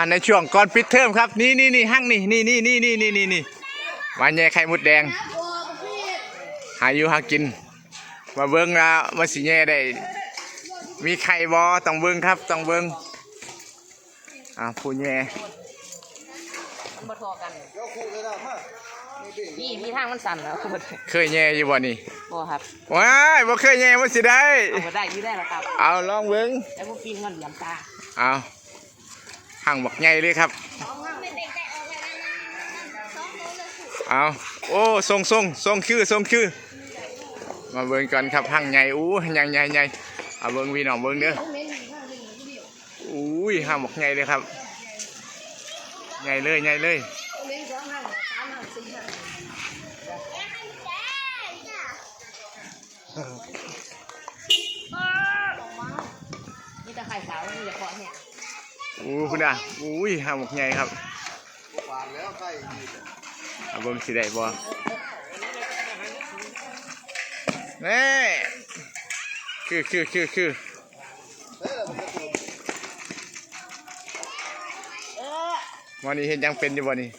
ในช่วงก่อนปิดเทอมครับนี่ห้างนี่มาแย่ไข่มดแดงหาอยู่หากินมาเบิ้งนะมาสิแย่ได้มีไข่บอต้องเบิ้งครับต้องเบิ้งผู้แย่มาทอกันนี่มีทางมันสั่นแล้วเคยแย่อยู่บ่นี่บ่ครับว้ายบ่เคยแย่มันสิได้บ่ได้ยี่ได้แล้วครับเอาลองเบิ้งแล้วพวกปีนเงินยำตาเอาห่างบักใหญ่เลยครับเอาโอ้ทรงคือมาเบิ้งกันครับห่างใหญ่ใหญ่เอาเบิ้งวีน้องเบิ้งเด้อห่างบักใหญ่เลยครับใหญ่เลยนี่จะไข่ขาวนี่จะเคาะเนี่ยคุณห่างบักใหญ่ครับเอาเบิ้งสิได้บ่นี่คือวันนี้เห็นยังเป็นอยู่บ่นี่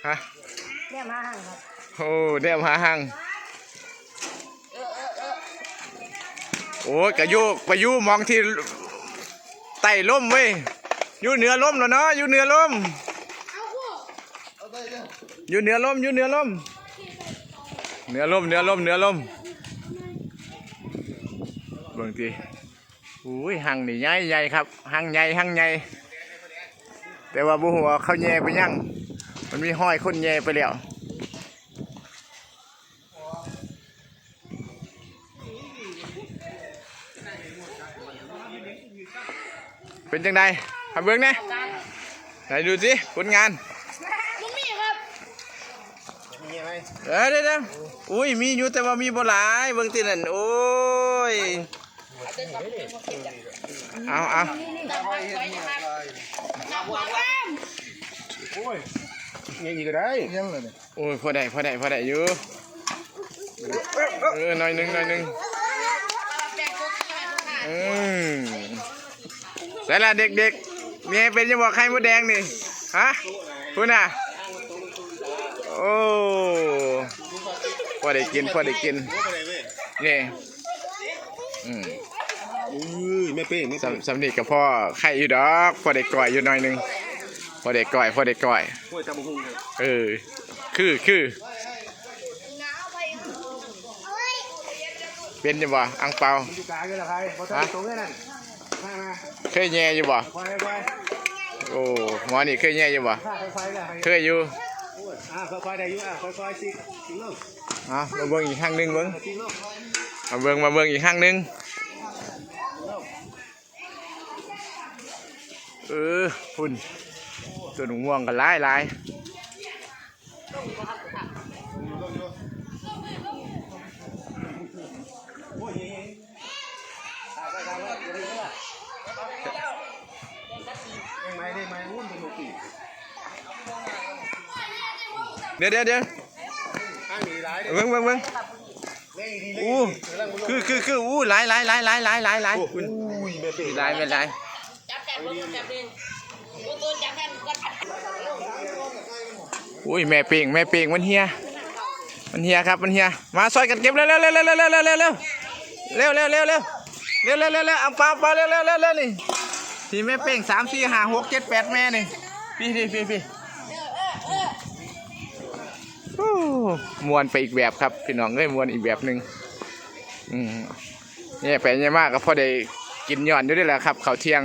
ฮะเรียกมาห่างครับโอ้เรียกมาห่างโอ้กระยุไปยุมองที่ไต่ล่มเว้ยอยู่เหนือล่มแล้วเนาะอยู่เหนือล่มเหนือล่มเหนือล่มเบิ่งทีหังนี่ใหญ่ครับหังใหญ่แต่ว่าบุหัวเขาแย่ไปยังมันมีห้อยคนแย่ไปแล้วเป็นจังไดทำเบิ่งนะไหนดูสิผลงานมีครับเดี๋ยวมีอยู่แต่ว่ามีบ่หลายเบิ่งตีนั่นโอ้ยเอายังอีกก็ได้ยังเลยโอ้ยพอได้อยู่หน่อยหนึ่งใส่ละเด็กๆมีเป็นยังบอกไข่มดแดงนี่ฮะพูดน่ะโอ้พอได้กินนี่ไม่เป็นสำนีกับพ่อไข่อยู่ดอกพอได้ก่อยอยู่หน่อยนึงพอได้ก่อยคือเป็นยังบ่อังเปาเคยแย่อยู่บ่โอ้หมอนี่เคยแย่อยู่บ่เคยอยู่ค่อยได้อยู่ค่อยสิลูกมาเบิ่งอีกครั้งนึงเบิ่งมาเบิ่งอีกครั้งนึงพุ่นตัวหนูง่วงกันหลายเดี๋ยวเบิ่งคือหลายคุณไม่หลายแม่เป่งมันเฮียครับมันเฮียมาซอยกันเก็บเร็วอังเปาเร็วนี่ที่แม่เป่ง3 4 5 6 7 8แม่นี่พี่มวนไปอีกแบบครับพี่น้องมวนอีกแบบหนึ่งนี่ไปเนี่ยมากก็พอได้กินย้อนอยู่ด้วยแหละครับข้าวเที่ยง